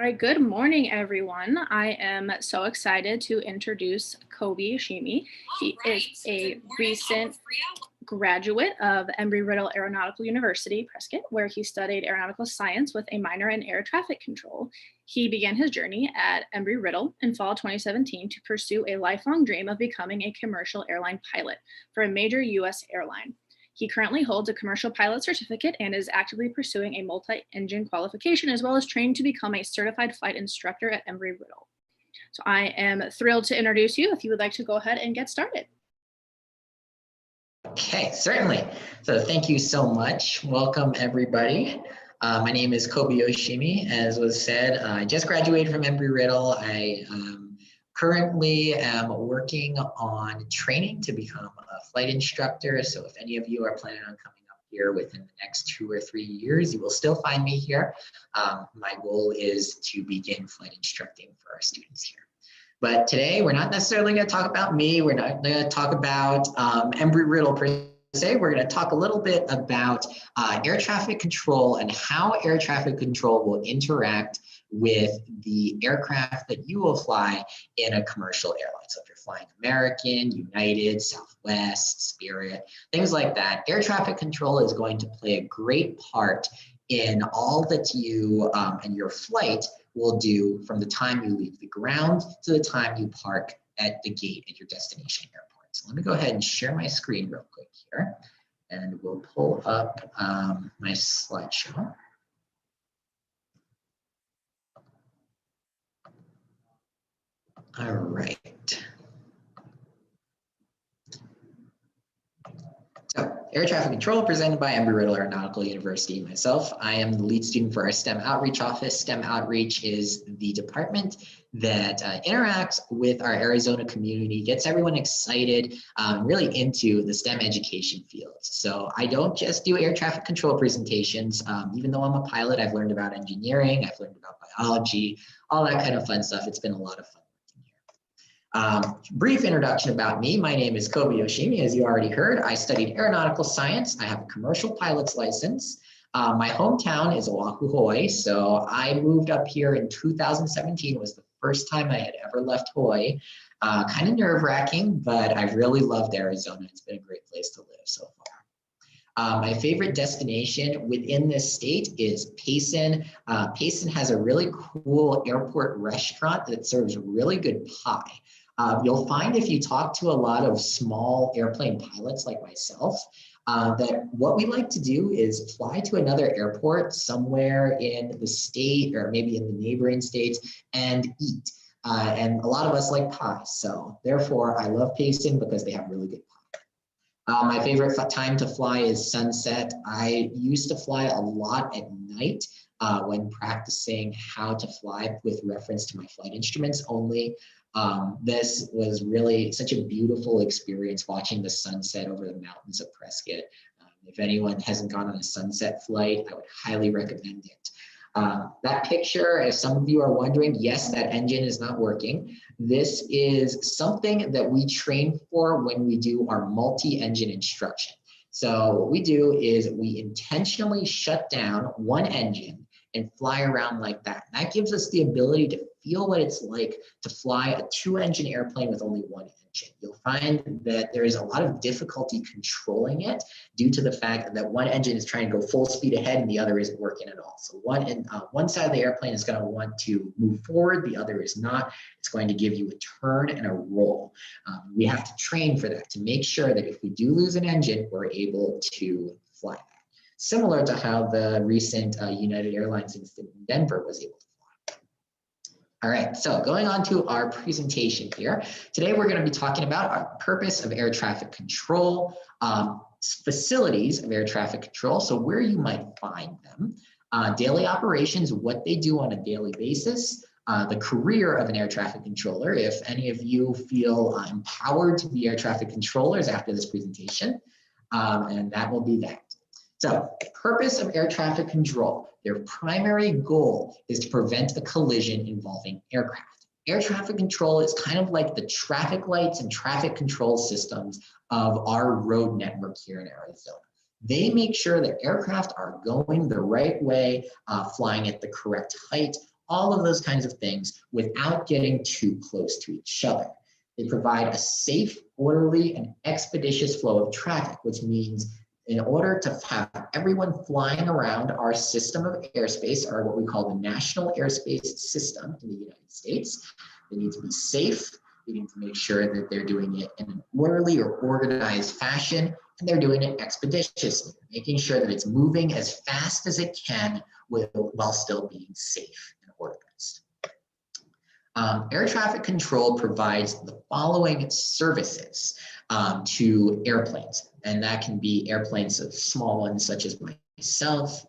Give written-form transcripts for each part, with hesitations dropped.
All right, good morning, everyone. I am so excited to introduce Koby Yoshimi. He is a recent graduate of Embry-Riddle Aeronautical University, Prescott, where he studied aeronautical science with a minor in air traffic control. He began his journey at Embry-Riddle in fall 2017 to pursue a lifelong dream of becoming a commercial airline pilot for a major U.S. airline. He currently holds a commercial pilot certificate and is actively pursuing a multi-engine qualification, as well as training to become a certified flight instructor at Embry-Riddle. So I am thrilled to introduce you if you would like to go ahead and get started. Okay, certainly. So thank you so much. Welcome, everybody. My name is Koby Yoshimi. As was said, I just graduated from Embry-Riddle. I currently am working on training to become a flight instructor. So if any of you are planning on coming up here within the next 2 or 3 years, you will still find me here. My goal is to begin flight instructing for our students here. But today, we're not necessarily going to talk about me. We're not going to talk about Embry-Riddle per se. We're going to talk a little bit about air traffic control and how air traffic control will interact with the aircraft that you will fly in a commercial airline. So if you're flying American, United, Southwest, Spirit, things like that, air traffic control is going to play a great part in all that you and your flight will do from the time you leave the ground to the time you park at the gate at your destination airport. So let me go ahead and share my screen real quick here, and we'll pull up my slideshow. All right. So, air traffic control presented by Embry-Riddle Aeronautical University. Myself, I am the lead student for our STEM Outreach Office. STEM Outreach is the department that interacts with our Arizona community, gets everyone excited, really into the STEM education fields. So I don't just do air traffic control presentations. Even though I'm a pilot, I've learned about engineering, I've learned about biology, all that kind of fun stuff. It's been a lot of fun. Brief introduction about me. My name is Koby Yoshimi, as you already heard. I studied aeronautical science. I have a commercial pilot's license. My hometown is Oahu, Hawaii. So I moved up here in 2017. It was the first time I had ever left Hawaii. Kind of nerve-wracking, but I really loved Arizona. It's been a great place to live so far. My favorite destination within this state is Payson. Payson has a really cool airport restaurant that serves really good pie. You'll find if you talk to a lot of small airplane pilots like myself, that what we like to do is fly to another airport somewhere in the state or maybe in the neighboring states and eat. And a lot of us like pie. So therefore, I love Payson because they have really good pie. My favorite time to fly is sunset. I used to fly a lot at night when practicing how to fly with reference to my flight instruments only. This was really such a beautiful experience watching the sunset over the mountains of Prescott. If anyone hasn't gone on a sunset flight, I would highly recommend it. That picture, as some of you are wondering, yes, that engine is not working. This is something that we train for when we do our multi-engine instruction. So what we do is we intentionally shut down one engine and fly around like that. And that gives us the ability to feel what it's like to fly a 2-engine airplane with only 1 engine. You'll find that there is a lot of difficulty controlling it due to the fact that one engine is trying to go full speed ahead and the other isn't working at all. So one side of the airplane is going to want to move forward, the other is not. It's going to give you a turn and a roll. We have to train for that to make sure that if we do lose an engine, we're able to fly that. Similar to how the recent United Airlines incident in Denver was able to fly. All right, so going on to our presentation here. Today we're going to be talking about our purpose of air traffic control, facilities of air traffic control, so where you might find them, daily operations, what they do on a daily basis, the career of an air traffic controller, if any of you feel empowered to be air traffic controllers after this presentation, and that will be that. So, the purpose of air traffic control, their primary goal is to prevent a collision involving aircraft. Air traffic control is kind of like the traffic lights and traffic control systems of our road network here in Arizona. They make sure that aircraft are going the right way, flying at the correct height, all of those kinds of things without getting too close to each other. They provide a safe, orderly, and expeditious flow of traffic, which means in order to have everyone flying around our system of airspace, or what we call the national airspace system in the United States, they need to be safe. They need to make sure that they're doing it in an orderly or organized fashion, and they're doing it expeditiously, making sure that it's moving as fast as it can while still being safe and organized. Air traffic control provides the following services to airplanes, and that can be airplanes of small ones such as myself,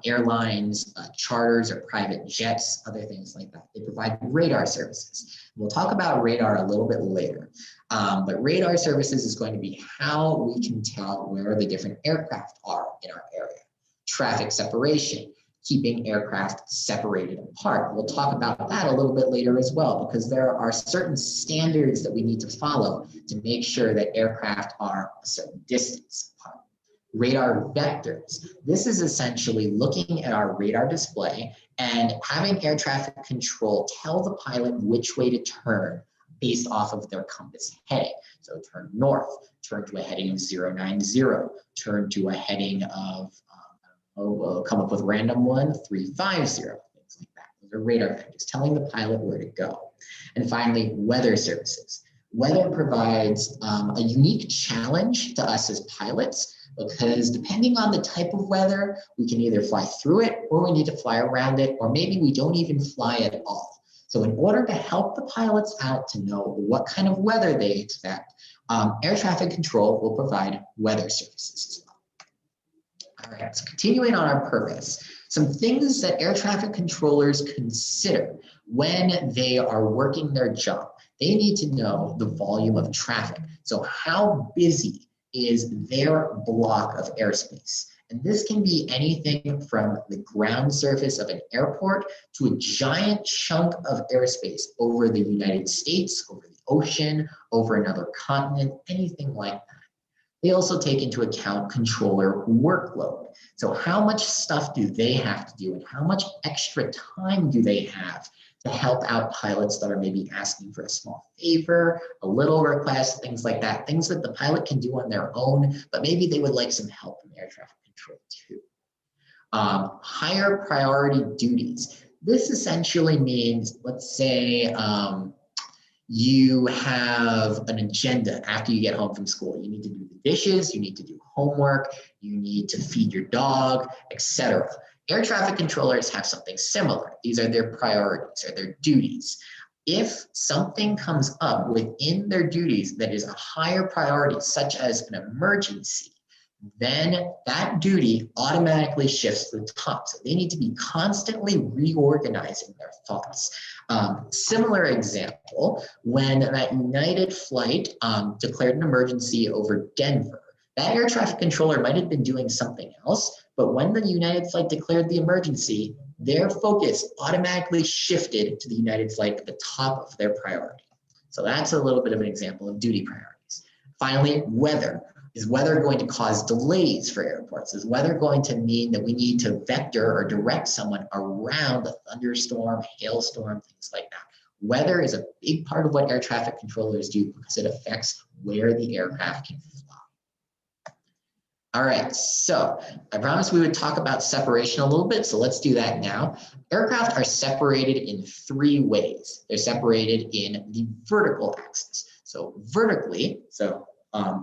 airlines, charters or private jets, other things like that. They provide radar services. We'll talk about radar a little bit later, but radar services is going to be how we can tell where the different aircraft are in our area. Traffic separation, keeping aircraft separated apart. We'll talk about that a little bit later as well, because there are certain standards that we need to follow to make sure that aircraft are a certain distance apart. Radar vectors. This is essentially looking at our radar display and having air traffic control tell the pilot which way to turn based off of their compass heading. So turn north, turn to a heading of 090, turn to a heading of, we'll come up with random one, 350, things like that. Those are radar vectors telling the pilot where to go. And finally, weather services. Weather provides a unique challenge to us as pilots, because depending on the type of weather, we can either fly through it or we need to fly around it, or maybe we don't even fly at all. So in order to help the pilots out to know what kind of weather they expect, air traffic control will provide weather services as well. All right, so continuing on our purpose, some things that air traffic controllers consider when they are working their job. They need to know the volume of traffic. So how busy is their block of airspace? And this can be anything from the ground surface of an airport to a giant chunk of airspace over the United States, over the ocean, over another continent, anything like that. They also take into account controller workload. So how much stuff do they have to do and how much extra time do they have to help out pilots that are maybe asking for a small favor, a little request, things like that, things that the pilot can do on their own, but maybe they would like some help from air traffic control too. Higher priority duties. This essentially means, let's say, you have an agenda after you get home from school. You need to do the dishes, you need to do homework, you need to feed your dog, etc. Air traffic controllers have something similar. These are their priorities or their duties. If something comes up within their duties that is a higher priority, such as an emergency, then that duty automatically shifts to the top. So they need to be constantly reorganizing their thoughts. Similar example, when that United flight declared an emergency over Denver, that air traffic controller might have been doing something else, but when the United flight declared the emergency, their focus automatically shifted to the United flight at the top of their priority. So that's a little bit of an example of duty priorities. Finally, weather. Is weather going to cause delays for airports? Is weather going to mean that we need to vector or direct someone around a thunderstorm, hailstorm, things like that? Weather is a big part of what air traffic controllers do because it affects where the aircraft can fly. All right, so I promised we would talk about separation a little bit, so let's do that now. Aircraft are separated in three ways. They're separated in the vertical axis. So vertically,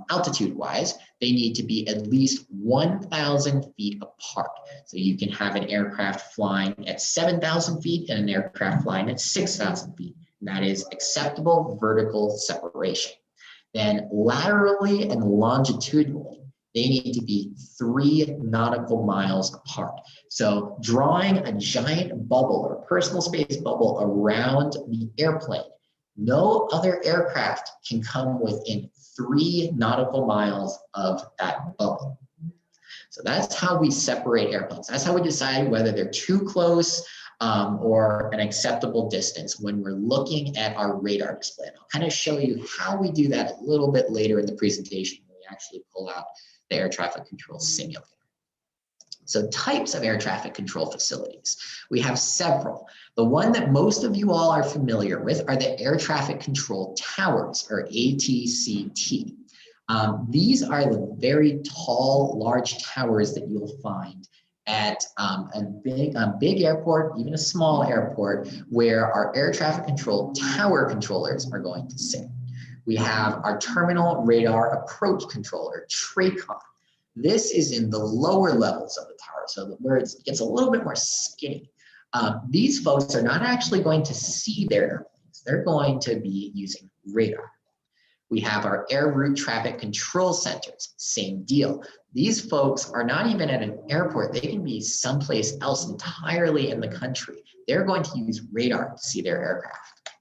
altitude-wise, they need to be at least 1,000 feet apart. So you can have an aircraft flying at 7,000 feet and an aircraft flying at 6,000 feet. And that is acceptable vertical separation. Then laterally and longitudinally, they need to be 3 nautical miles apart. So drawing a giant bubble or personal space bubble around the airplane, no other aircraft can come within 3 nautical miles of that bubble. So that's how we separate airplanes. That's how we decide whether they're too close or an acceptable distance when we're looking at our radar display. And I'll kind of show you how we do that a little bit later in the presentation when we actually pull out the air traffic control simulator. So types of air traffic control facilities. We have several. The one that most of you all are familiar with are the air traffic control towers, or ATCT. These are the very tall, large towers that you'll find at a big airport, even a small airport, where our air traffic control tower controllers are going to sit. We have our terminal radar approach controller, TRACON. This is in the lower levels of the tower, so where it gets a little bit more skinny. These folks are not actually going to see their airplanes. They're going to be using radar. We have our air route traffic control centers, same deal. These folks are not even at an airport. They can be someplace else entirely in the country. They're going to use radar to see their aircraft.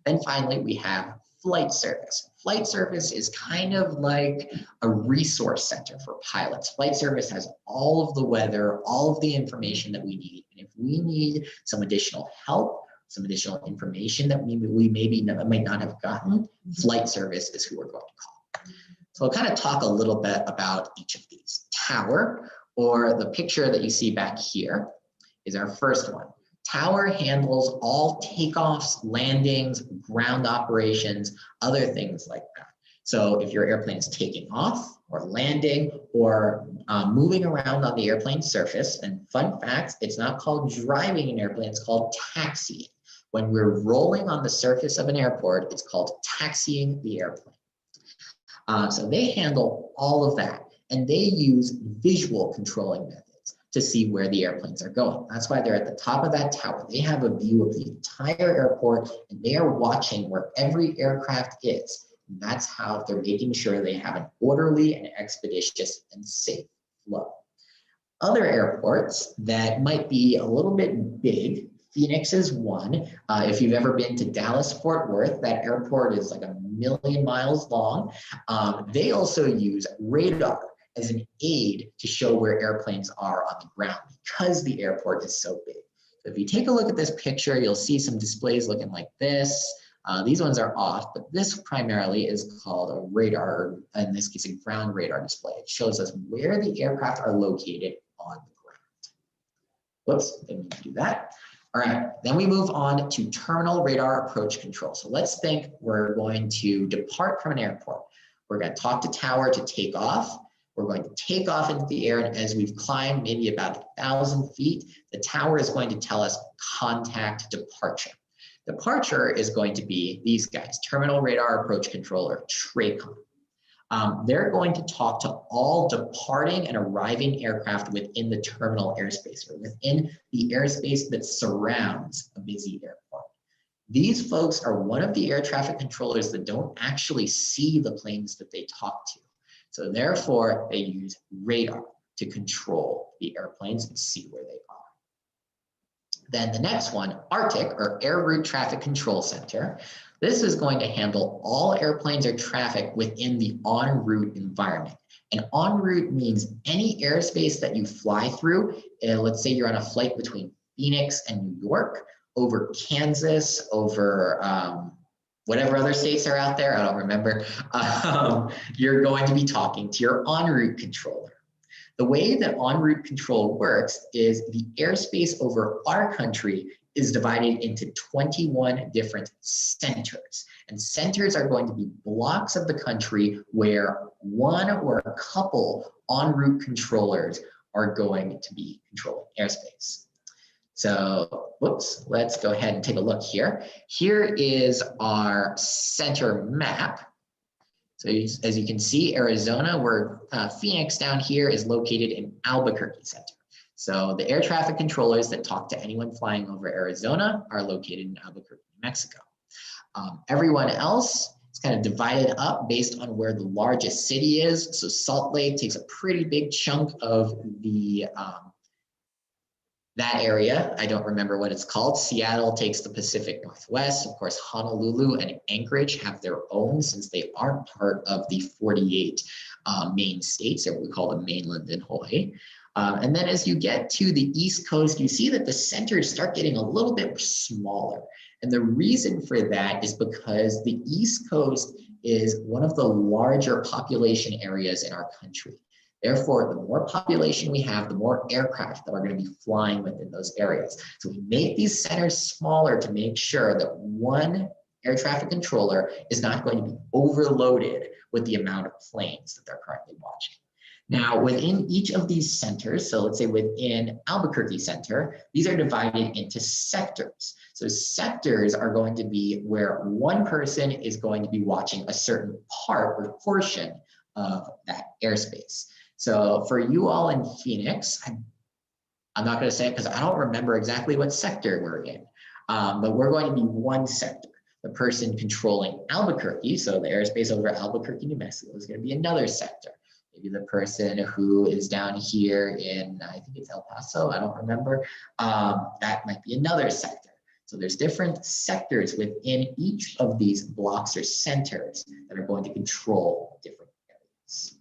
Then finally, we have flight service. Flight service is kind of like a resource center for pilots. Flight service has all of the weather, all of the information that we need. And if we need some additional help, some additional information that we might not have gotten, flight service is who we're going to call. So I'll kind of talk a little bit about each of these. Tower, or the picture that you see back here, is our first one. Tower handles all takeoffs, landings, ground operations, other things like that. So if your airplane is taking off or landing or moving around on the airplane surface, and fun fact, it's not called driving an airplane, it's called taxiing. When we're rolling on the surface of an airport, it's called taxiing the airplane. So they handle all of that, and they use visual controlling methods to see where the airplanes are going. That's why they're at the top of that tower. They have a view of the entire airport, and they are watching where every aircraft is. And that's how they're making sure they have an orderly and expeditious and safe flow. Other airports that might be a little bit big, Phoenix is one. If you've ever been to Dallas-Fort Worth, that airport is like 1,000,000 miles long. They also use radar as an aid to show where airplanes are on the ground because the airport is so big. So if you take a look at this picture, you'll see some displays looking like this. These ones are off, but this primarily is called a radar, in this case, a ground radar display. It shows us where the aircraft are located on the ground. Whoops, didn't mean to do that. All right, then we move on to terminal radar approach control. So let's think we're going to depart from an airport. We're going to talk to tower to take off. We're going to take off into the air, and as we've climbed maybe about 1,000 feet, the tower is going to tell us contact departure. Departure is going to be these guys, Terminal Radar Approach Controller, TRACON. They're going to talk to all departing and arriving aircraft within the terminal airspace, or within the airspace that surrounds a busy airport. These folks are one of the air traffic controllers that don't actually see the planes that they talk to. So therefore, they use radar to control the airplanes and see where they are. Then the next one, ARTIC, or Air Route Traffic Control Center. This is going to handle all airplanes or traffic within the en route environment. And en route means any airspace that you fly through. Let's say you're on a flight between Phoenix and New York, over Kansas, over whatever other states are out there, I don't remember, you're going to be talking to your en route controller. The way that en route control works is the airspace over our country is divided into 21 different centers. And centers are going to be blocks of the country where one or a couple en route controllers are going to be controlling airspace. So, whoops, let's go ahead and take a look here. Here is our center map. So as you can see, Arizona, where Phoenix down here is located in Albuquerque Center. So the air traffic controllers that talk to anyone flying over Arizona are located in Albuquerque, New Mexico. Everyone else is kind of divided up based on where the largest city is. So Salt Lake takes a pretty big chunk of the that area. I don't remember what it's called. Seattle takes the Pacific Northwest. Of course, Honolulu and Anchorage have their own since they aren't part of the 48 main states that we call the mainland in Hawaii. And then as you get to the East Coast, you see that the centers start getting a little bit smaller. And the reason for that is because the East Coast is one of the larger population areas in our country. Therefore, the more population we have, the more aircraft that are going to be flying within those areas. So we make these centers smaller to make sure that one air traffic controller is not going to be overloaded with the amount of planes that they're currently watching. Now, within each of these centers, so let's say within Albuquerque Center, these are divided into sectors. So sectors are going to be where one person is going to be watching a certain part or portion of that airspace. So for you all in Phoenix, I'm not going to say it because I don't remember exactly what sector we're in, but we're going to be one sector. The person controlling Albuquerque, so the airspace over Albuquerque, New Mexico, is going to be another sector. Maybe the person who is down here in, I think it's El Paso, I don't remember, that might be another sector. So there's different sectors within each of these blocks or centers that are going to control different areas.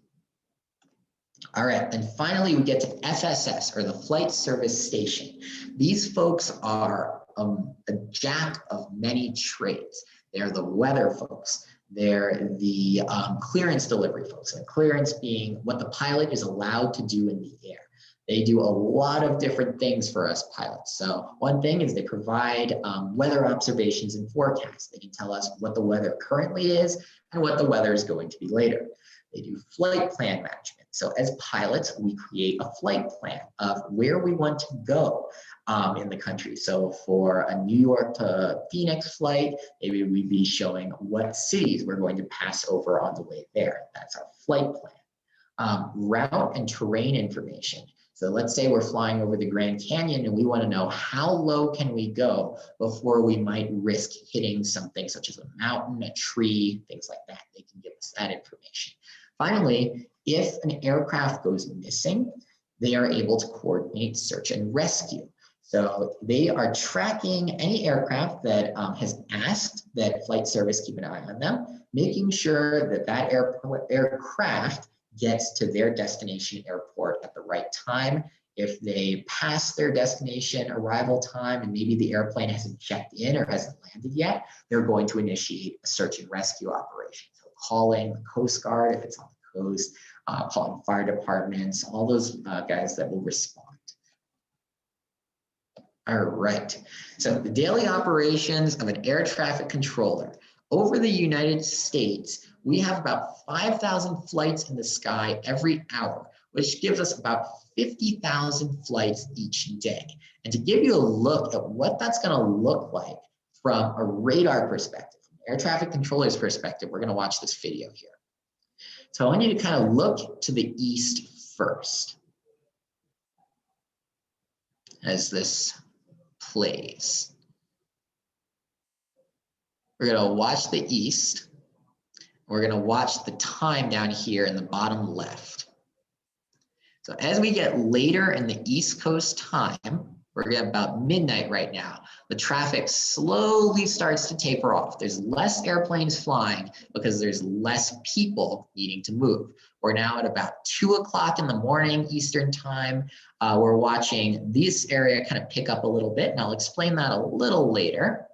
All right, and finally we get to FSS, or the Flight Service Station. These folks are a jack of many trades. They're the weather folks. They're the clearance delivery folks, and clearance being what the pilot is allowed to do in the air. They do a lot of different things for us pilots. So one thing is they provide weather observations and forecasts. They can tell us what the weather currently is and what the weather is going to be later. They do flight plan management. So as pilots, we create a flight plan of where we want to go in the country. So for a New York to Phoenix flight, maybe we'd be showing what cities we're going to pass over on the way there. That's our flight plan. Route and terrain information. So let's say we're flying over the Grand Canyon and we want to know how low can we go before we might risk hitting something such as a mountain, a tree, things like that. They can give us that information. Finally, if an aircraft goes missing, they are able to coordinate search and rescue. So they are tracking any aircraft that has asked that flight service keep an eye on them, making sure that that aircraft gets to their destination airport at the right time. If they pass their destination arrival time and maybe the airplane hasn't checked in or hasn't landed yet, they're going to initiate a search and rescue operation. So calling the Coast Guard if it's on the coast, calling fire departments, all those guys that will respond. All right, so the daily operations of an air traffic controller. Over the United States, we have about 5,000 flights in the sky every hour, which gives us about 50,000 flights each day. And to give you a look at what that's going to look like from a radar perspective, from an air traffic controller's perspective, we're going to watch this video here. So I want you to kind of look to the east first as this plays. We're going to watch the east. We're going to watch the time down here in the bottom left. So as we get later in the East Coast time, we're at about midnight right now, the traffic slowly starts to taper off. There's less airplanes flying because there's less people needing to move. We're now at about 2 o'clock in the morning Eastern time. We're watching this area kind of pick up a little bit, and I'll explain that a little later.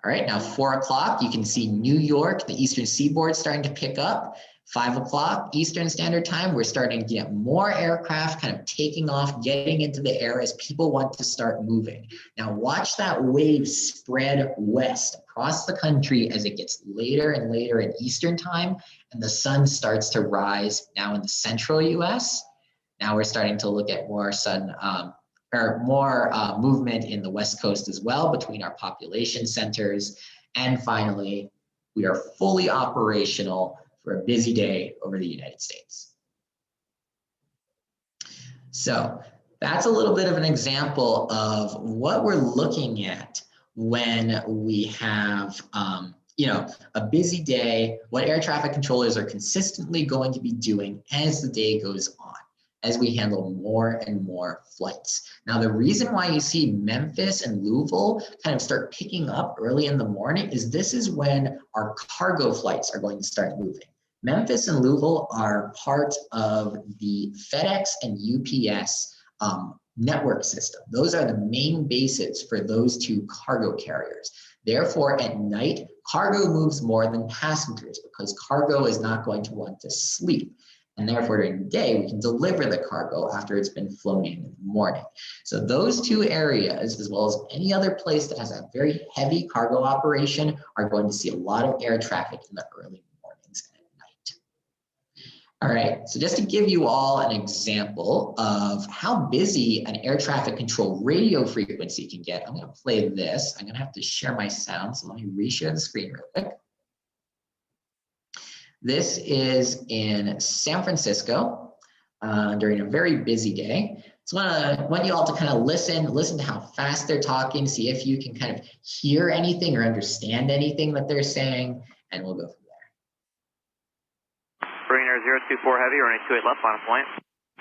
All right, now 4 o'clock, you can see New York, the Eastern Seaboard starting to pick up. 5 o'clock Eastern Standard Time, we're starting to get more aircraft kind of taking off, getting into the air as people want to start moving. Now watch that wave spread west across the country as it gets later and later in Eastern Time, and the sun starts to rise now in the central US. Now we're starting to look at more sun, movement in the West Coast as well between our population centers. And finally, we are fully operational for a busy day over the United States. So that's a little bit of an example of what we're looking at when we have a busy day, what air traffic controllers are consistently going to be doing as the day goes on, as we handle more and more flights. Now, the reason why you see Memphis and Louisville kind of start picking up early in the morning is this is when our cargo flights are going to start moving. Memphis and Louisville are part of the FedEx and UPS network system. Those are the main bases for those two cargo carriers. Therefore, at night, cargo moves more than passengers because cargo is not going to want to sleep. And therefore, during the day, we can deliver the cargo after it's been flown in the morning. So those two areas, as well as any other place that has a very heavy cargo operation, are going to see a lot of air traffic in the early mornings and at night. All right, so just to give you all an example of how busy an air traffic control radio frequency can get, I'm going to play this. I'm going to have to share my sound, so let me reshare the screen real quick. This is in San Francisco during a very busy day. So I want you all to kind of listen to how fast they're talking, see if you can kind of hear anything or understand anything that they're saying, and we'll go from there. Mariner 024 Heavy, runway 28 left, final point.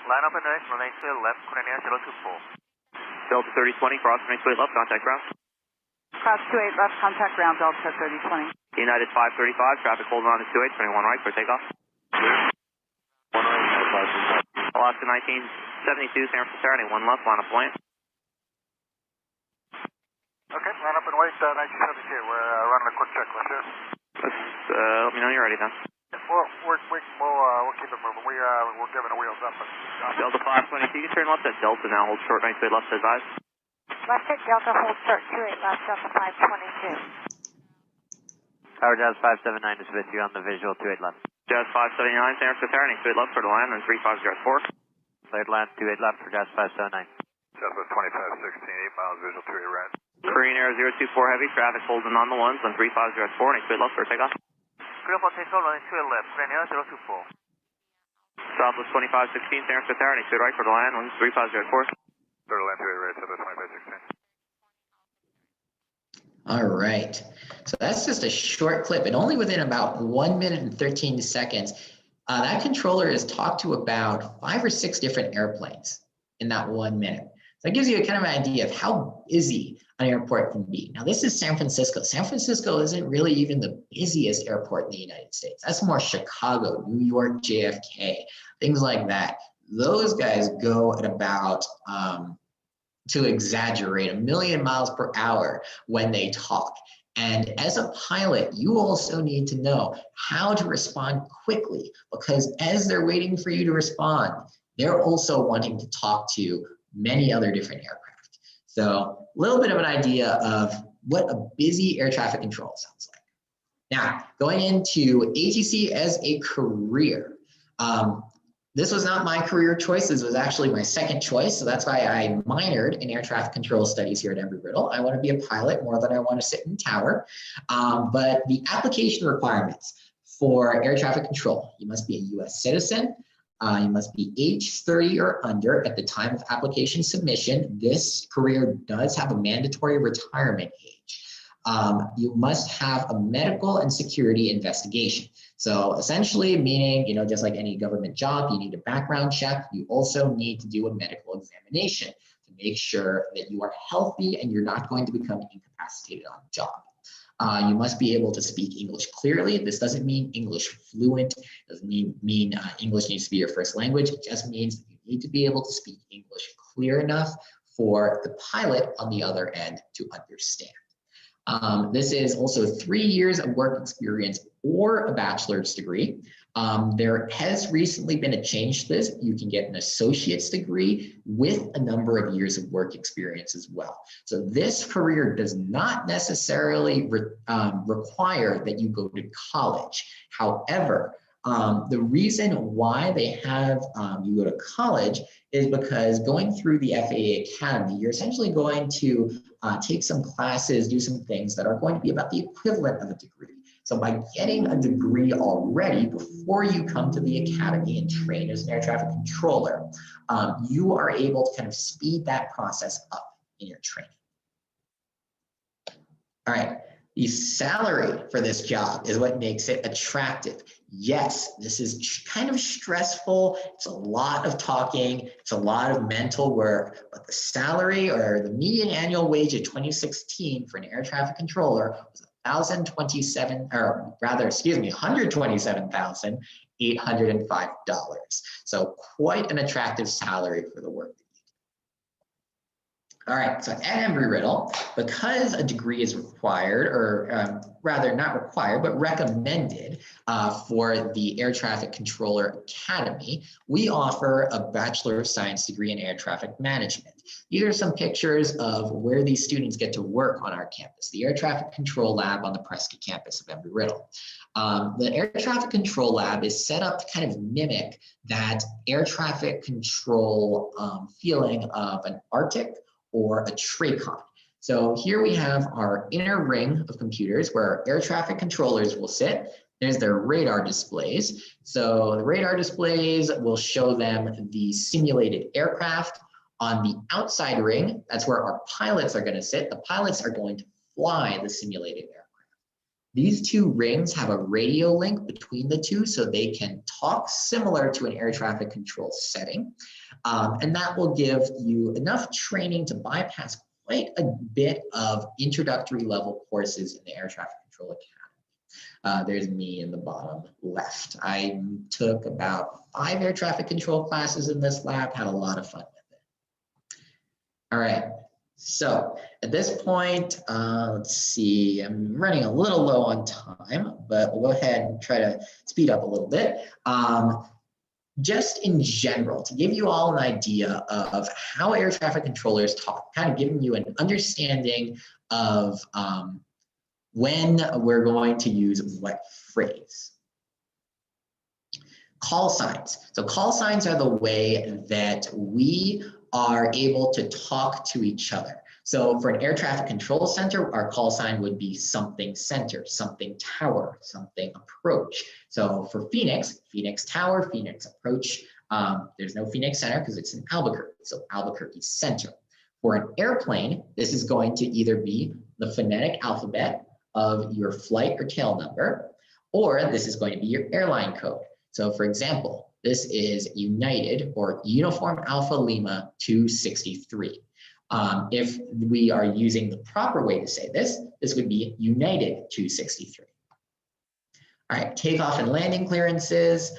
Line up and nice, runway 28 left, Mariner 024. Delta 3020, cross runway 28 left, contact ground. Cross 28 left, contact ground, Delta 3020. United 535, traffic holding on to 28, 21 right for takeoff. Alaska 1972, San Francisco, 1 left, line up point. Okay, line up and wait, 1972. We're running a quick checklist here. Let me know when you're ready then. We'll keep it moving. We're giving the wheels up. Delta 522, you can turn left at Delta now, hold short, 98 left, advise. Left at Delta, hold short, 28 left, Delta 522. Tower Jazz 579 is with you on the visual, 28 left. Jazz 579, San Francisco, 28 left for the land, and 3504. Cleared land, 28 left for Jazz 579. Jazz 2516, 8 miles, visual 28 right. Korean Air 024 Heavy, traffic holding on the ones, and 3504, and 28 left for takeoff. Critical takeoff, runway 28 left, Korean Air 024. Southwest 2516, San Francisco, 28 right for the land, and 3504. Third land, 28 right, Southwest 2516. All right, so that's just a short clip, and only within about 1 minute and 13 seconds, that controller has talked to about 5 or 6 different airplanes in that 1 minute. So that gives you a kind of an idea of how busy an airport can be. Now, this is San Francisco. San Francisco isn't really even the busiest airport in the United States. That's more Chicago, New York, JFK, things like that. Those guys go at about, to exaggerate, 1 million miles per hour when they talk. And as a pilot, you also need to know how to respond quickly, because as they're waiting for you to respond, they're also wanting to talk to many other different aircraft. So a little bit of an idea of what a busy air traffic control sounds like. Now, going into ATC as a career. This was not my career choice. This was actually my second choice. So that's why I minored in air traffic control studies here at Embry-Riddle. I want to be a pilot more than I want to sit in tower. But the application requirements for air traffic control, you must be a US citizen. You must be age 30 or under at the time of application submission. This career does have a mandatory retirement age. You must have a medical and security investigation. So essentially meaning, just like any government job, you need a background check. You also need to do a medical examination to make sure that you are healthy and you're not going to become incapacitated on the job. You must be able to speak English clearly. This doesn't mean English fluent. It doesn't mean English needs to be your first language. It just means that you need to be able to speak English clear enough for the pilot on the other end to understand. This is also 3 years of work experience or a bachelor's degree. There has recently been a change to this. You can get an associate's degree with a number of years of work experience as well. So this career does not necessarily require that you go to college. However, the reason why they have you go to college is because going through the FAA Academy, you're essentially going to take some classes, do some things that are going to be about the equivalent of a degree. So by getting a degree already before you come to the academy and train as an air traffic controller, you are able to kind of speed that process up in your training. All right. The salary for this job is what makes it attractive. Yes, this is kind of stressful. It's a lot of talking. It's a lot of mental work, but the salary or the median annual wage of 2016 for an air traffic controller was $127,805. So quite an attractive salary for the work that you do. All right, so at Embry-Riddle, because a degree is required, or rather not required, but recommended for the Air Traffic Controller Academy, we offer a Bachelor of Science degree in Air Traffic Management. These are some pictures of where these students get to work on our campus, the Air Traffic Control Lab on the Prescott campus of Embry-Riddle. The Air Traffic Control Lab is set up to kind of mimic that air traffic control feeling of an Arctic or a TRACON. So here we have our inner ring of computers where our air traffic controllers will sit. There's their radar displays. So the radar displays will show them the simulated aircraft. On the outside ring, that's where our pilots are going to sit. The pilots are going to fly the simulated aircraft. These two rings have a radio link between the two so they can talk similar to an air traffic control setting. And that will give you enough training to bypass quite a bit of introductory level courses in the Air Traffic Control Academy. There's me in the bottom left. I took about 5 air traffic control classes in this lab, had a lot of fun with it. All right. So at this point, let's see, I'm running a little low on time, but we'll go ahead and try to speed up a little bit. Just in general, to give you all an idea of how air traffic controllers talk, kind of giving you an understanding of when we're going to use what phrase. Call signs. So call signs are the way that we are able to talk to each other. So for an air traffic control center, our call sign would be something center, something tower, something approach. So for Phoenix, Phoenix Tower, Phoenix Approach, there's no Phoenix Center because it's in Albuquerque, so Albuquerque Center. For an airplane, this is going to either be the phonetic alphabet of your flight or tail number, or this is going to be your airline code. So for example, this is United or Uniform Alpha Lima 263. If we are using the proper way to say this, this would be United 263. All right, takeoff and landing clearances.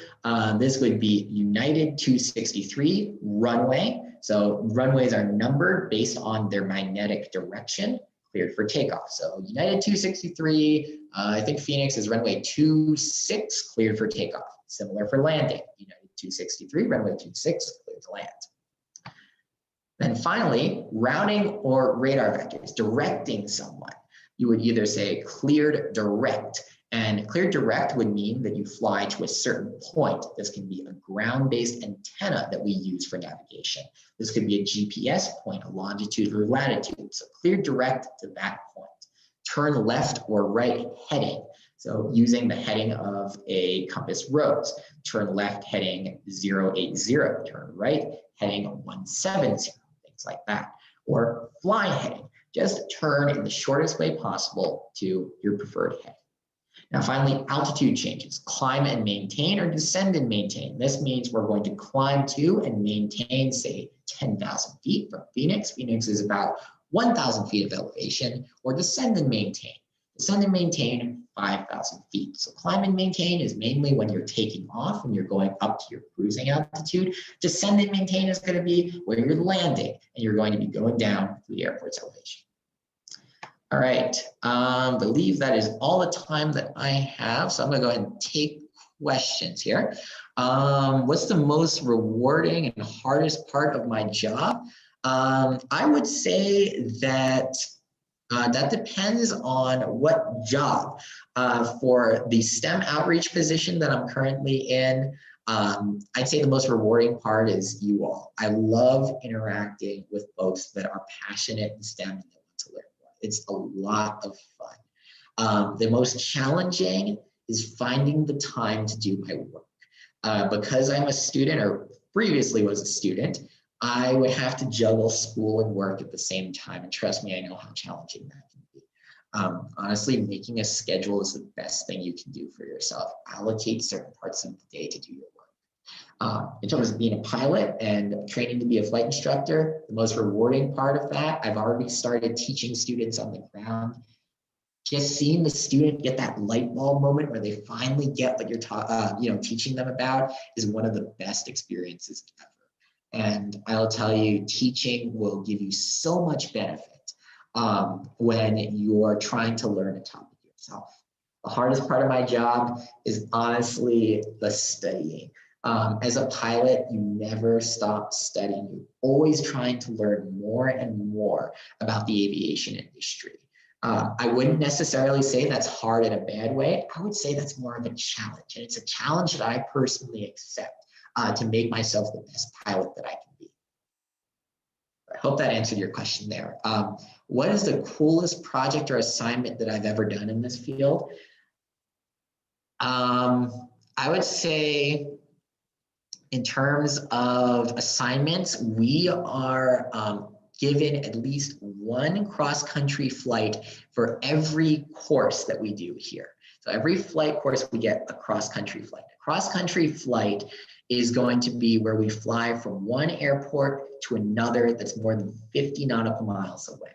This would be United 263 runway. So runways are numbered based on their magnetic direction, cleared for takeoff. So United 263, I think Phoenix is runway 26, cleared for takeoff. Similar for landing, United 263, runway 26, cleared to land. Then finally, routing or radar vectors, directing someone. You would either say cleared direct, and cleared direct would mean that you fly to a certain point. This can be a ground-based antenna that we use for navigation. This could be a GPS point, a longitude or latitude. So cleared direct to that point. Turn left or right heading. So using the heading of a compass rose, turn left heading 080, turn right heading 170, things like that. Or fly heading, just turn in the shortest way possible to your preferred heading. Now finally, altitude changes, climb and maintain or descend and maintain. This means we're going to climb to and maintain, say, 10,000 feet from Phoenix. Phoenix is about 1,000 feet of elevation, or descend and maintain. Descend and maintain 5,000 feet. So climb and maintain is mainly when you're taking off, when you're going up to your cruising altitude. Descend and maintain is going to be where you're landing and you're going to be going down to the airport's elevation. All right, believe that is all the time that I have. So I'm gonna go ahead and take questions here. What's the most rewarding and hardest part of my job? I would say that that depends on what job. For the STEM outreach position that I'm currently in, I'd say the most rewarding part is you all. I love interacting with folks that are passionate in STEM and that want to learn more. It's a lot of fun. The most challenging is finding the time to do my work. Because I'm a student, or previously was a student, I would have to juggle school and work at the same time. And trust me, I know how challenging that can be. Honestly, making a schedule is the best thing you can do for yourself. Allocate certain parts of the day to do your work. In terms of being a pilot and training to be a flight instructor, the most rewarding part of that, I've already started teaching students on the ground. Just seeing the student get that light bulb moment where they finally get what you're teaching them about is one of the best experiences ever. And I'll tell you, teaching will give you so much benefit when you're trying to learn a topic yourself. The hardest part of my job is honestly the studying. As a pilot, you never stop studying. You're always trying to learn more and more about the aviation industry. I wouldn't necessarily say that's hard in a bad way. I would say that's more of a challenge. And it's a challenge that I personally accept to make myself the best pilot that I can be. I hope that answered your question there. What is the coolest project or assignment that I've ever done in this field? I would say in terms of assignments, we are given at least one cross-country flight for every course that we do here. So every flight course, we get a cross-country flight. A cross-country flight is going to be where we fly from one airport to another that's more than 50 nautical miles away.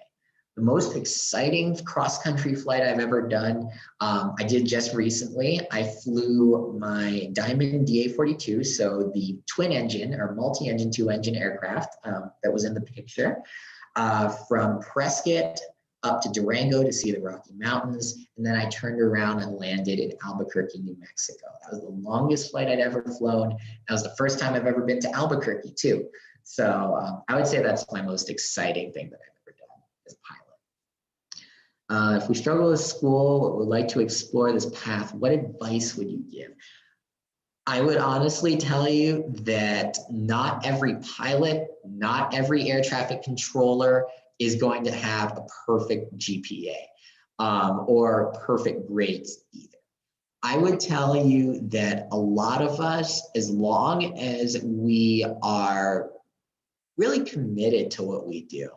The most exciting cross-country flight I've ever done, I did just recently. I flew my Diamond DA-42, so the twin engine or multi-engine, two-engine aircraft that was in the picture, from Prescott up to Durango to see the Rocky Mountains. And then I turned around and landed in Albuquerque, New Mexico. That was the longest flight I'd ever flown. That was the first time I've ever been to Albuquerque too. So I would say that's my most exciting thing that I've ever done as a pilot. If we struggle with school or would like to explore this path, what advice would you give? I would honestly tell you that not every pilot, not every air traffic controller is going to have a perfect GPA or perfect grades either. I would tell you that a lot of us, as long as we are really committed to what we do,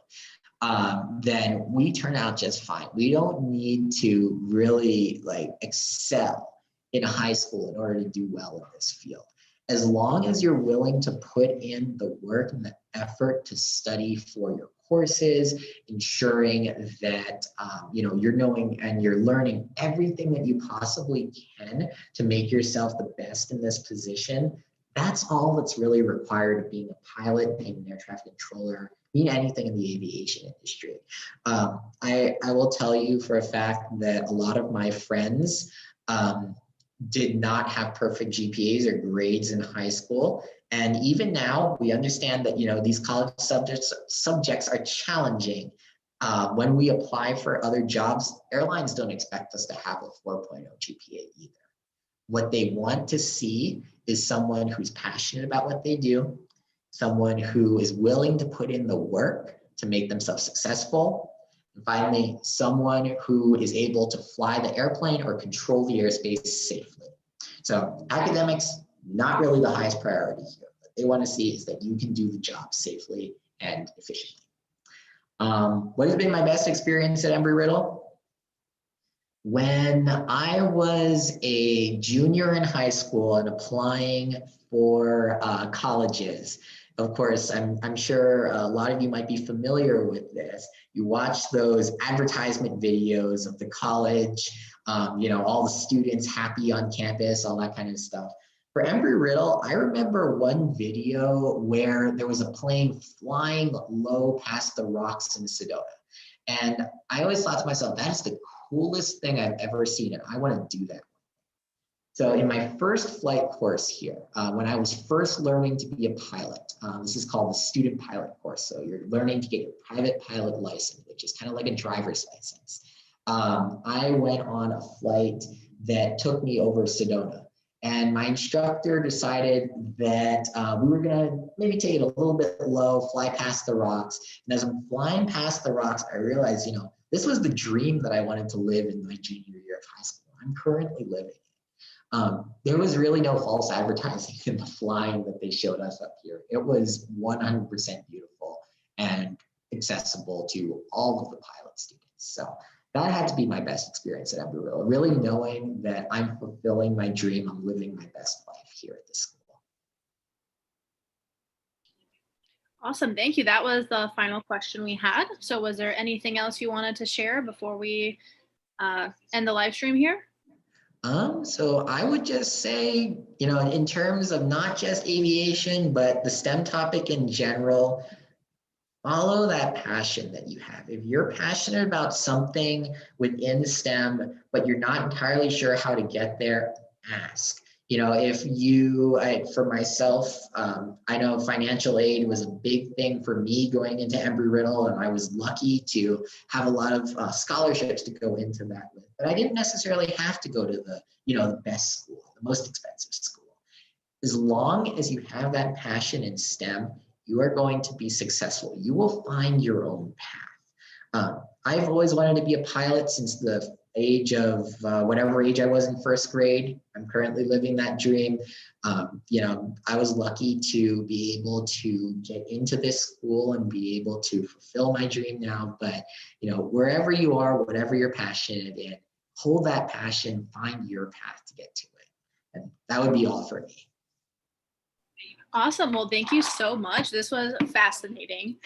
then we turn out just fine. We don't need to really excel in high school in order to do well in this field. As long as you're willing to put in the work and the effort to study for your courses, ensuring that you're knowing and you're learning everything that you possibly can to make yourself the best in this position, that's all that's really required of being a pilot, being an air traffic controller, being anything in the aviation industry. I will tell you for a fact that a lot of my friends did not have perfect GPAs or grades in high school. And even now, we understand that these college subjects are challenging. When we apply for other jobs, airlines don't expect us to have a 4.0 GPA either. What they want to see is someone who's passionate about what they do, someone who is willing to put in the work to make themselves successful, and finally, someone who is able to fly the airplane or control the airspace safely. So academics, not really the highest priority here. What they want to see is that you can do the job safely and efficiently. What has been my best experience at Embry-Riddle? When I was a junior in high school and applying for colleges, of course, I'm sure a lot of you might be familiar with this. You watch those advertisement videos of the college, all the students happy on campus, all that kind of stuff. For Embry-Riddle, I remember one video where there was a plane flying low past the rocks in Sedona. And I always thought to myself, that is the coolest thing I've ever seen, and I want to do that. So in my first flight course here, when I was first learning to be a pilot, this is called the student pilot course. So you're learning to get your private pilot license, which is kind of like a driver's license. I went on a flight that took me over Sedona. And my instructor decided that we were going to maybe take it a little bit low, fly past the rocks. And as I'm flying past the rocks, I realized, this was the dream that I wanted to live in my junior year of high school. I'm currently living it. There was really no false advertising in the flying that they showed us up here. It was 100% beautiful and accessible to all of the pilot students. So that had to be my best experience at Embry-Riddle, really knowing that I'm fulfilling my dream, I'm living my best life here at this school. Awesome, thank you. That was the final question we had. So was there anything else you wanted to share before we end the live stream here? So I would just say, in terms of not just aviation, but the STEM topic in general, follow that passion that you have. If you're passionate about something within STEM, but you're not entirely sure how to get there, ask. For myself, I know financial aid was a big thing for me going into Embry-Riddle, and I was lucky to have a lot of scholarships to go into that with. But I didn't necessarily have to go to the best school, the most expensive school. As long as you have that passion in STEM, you are going to be successful. You will find your own path. I've always wanted to be a pilot since the age of whatever age I was in first grade. I'm currently living that dream. I was lucky to be able to get into this school and be able to fulfill my dream now. But, wherever you are, whatever you're passionate in, hold that passion, find your path to get to it. And that would be all for me. Awesome. Well, thank you so much. This was fascinating.